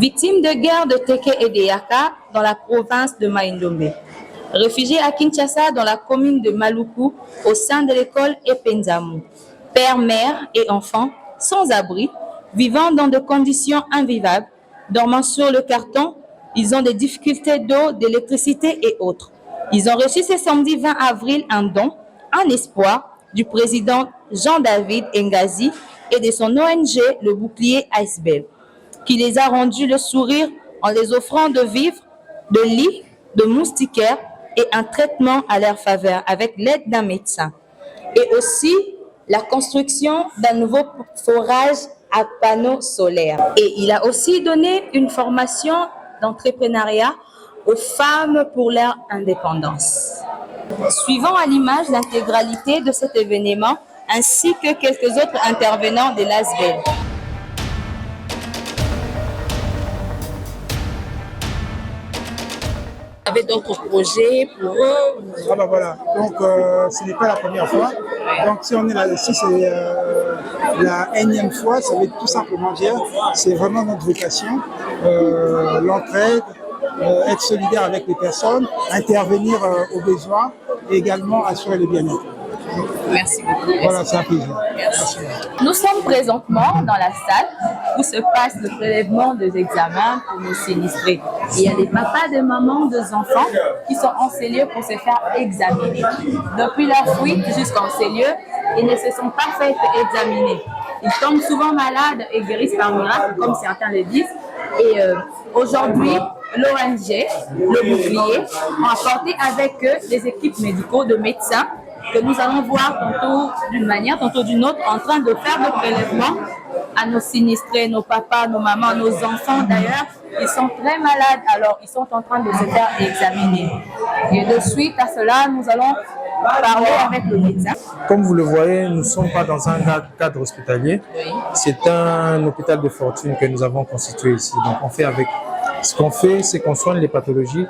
Victime de guerre de Teke et de Yaka dans la province de Maïndomé. Réfugié à Kinshasa dans la commune de Maluku au sein de l'école Epenzamu. Père, mère et enfants sans abri, vivant dans des conditions invivables, dormant sur le carton, ils ont des difficultés d'eau, d'électricité et autres. Ils ont reçu ce samedi 20 avril un don, en espoir, du président Jean-David Ngazi et de son ONG, le bouclier Iceberg, qui les a rendus le sourire en les offrant de vivres, de lits, de moustiquaires et un traitement à leur faveur avec l'aide d'un médecin. Et aussi la construction d'un nouveau forage à panneaux solaires. Et il a aussi donné une formation d'entrepreneuriat aux femmes pour leur indépendance. Suivant à l'image l'intégralité de cet événement ainsi que quelques autres intervenants de l'ASBEL. Avez d'autres projets pour eux? Ah bah voilà, donc ce n'est pas la première fois. Donc si on est là, si c'est la énième fois, ça veut tout simplement dire, c'est vraiment notre vocation, l'entraide, être solidaire avec les personnes, intervenir aux besoins et également assurer le bien-être. Merci beaucoup. Voilà, c'est un plaisir. Merci. Nous sommes présentement dans la salle où se passe le prélèvement des examens pour nos sinistrés. Il y a des papas, des mamans, des enfants qui sont en ces lieux pour se faire examiner. Depuis leur fuite jusqu'en ces lieux, ils ne se sont pas fait examiner. Ils tombent souvent malades et guérissent par miracle, comme certains le disent. Et aujourd'hui, l'ONG, le bouclier, ont apporté avec eux des équipes médicaux de médecins que nous allons voir tantôt d'une manière, tantôt d'une autre, en train de faire des prélèvements à nos sinistrés, nos papas, nos mamans, nos enfants d'ailleurs. Ils sont très malades, alors ils sont en train de se faire examiner. Et de suite à cela, nous allons parler avec le médecin. Comme vous le voyez, nous ne sommes pas dans un cadre hospitalier. Oui. C'est un hôpital de fortune que nous avons constitué ici. Donc on fait avec... Ce qu'on fait, c'est qu'on soigne les pathologies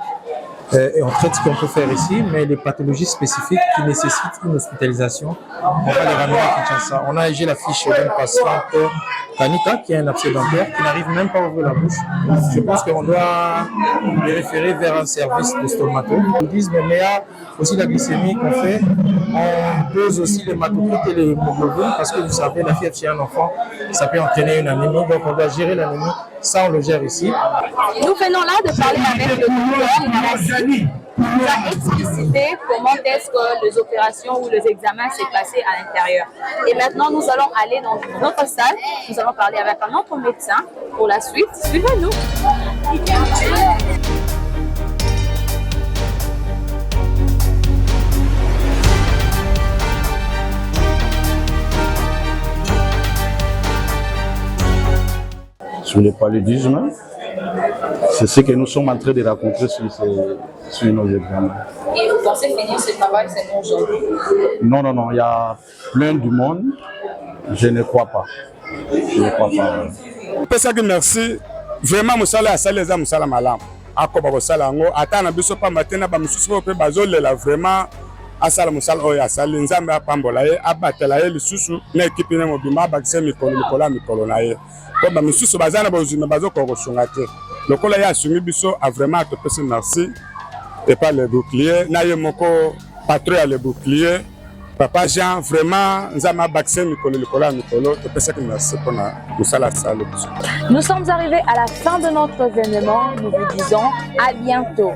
et on traite ce qu'on peut faire ici, mais les pathologies spécifiques qui nécessitent une hospitalisation, on va les ramener à Kinshasa. On a j'ai la fiche d'une patiente Tanika qui a un abcès dentaire, qui n'arrive même pas à ouvrir la bouche. Je pense qu'on doit les référer vers un service de stomato. Ils disent, mais il y a aussi la glycémie qu'on fait. On dose aussi l'hématocrite et l'hémoglobine parce que vous savez, la fièvre chez un enfant, ça peut entraîner une anémie. Donc on doit gérer l'anémie. Ça, on le gère ici. Nous venons là de parler avec le docteur qui nous a explicité comment est-ce que les opérations ou les examens s'est passé à l'intérieur. Et maintenant, nous allons aller dans notre salle. Nous allons parler avec un autre médecin pour la suite. Suivez-nous. Sur le paludisme, c'est ce que nous sommes en train de raconter sur nos examens. Et vous pensez finir ce travail seulement aujourd'hui? Non, non, non, il y a plein de monde. Je ne crois pas. Je ne crois pas. Merci. Vraiment, Moussala a salé les Moussala Malam. Akoba Moussala Ngo, Atana Bisopa Matena, Bamususo, Bazole, vraiment. Asala Moussala Oya, Salinzamba, Pambolaye, Abatelaye, le Soussou, l'équipe Mobima, Baxé, Nicolas, Nicolaye. Comme Bamususo Bazana Bozuma Bazoko Roshungate. Le collègue a soumis Bisso a vraiment te passer merci. Et pas le bouclier, Naye Moko, patrouille le bouclier. Papa Jean, vraiment, Nzama Baxé, Nicolas, te passer merci pour Moussala Salo. Nous sommes arrivés à la fin de notre événement. Nous vous disons à bientôt.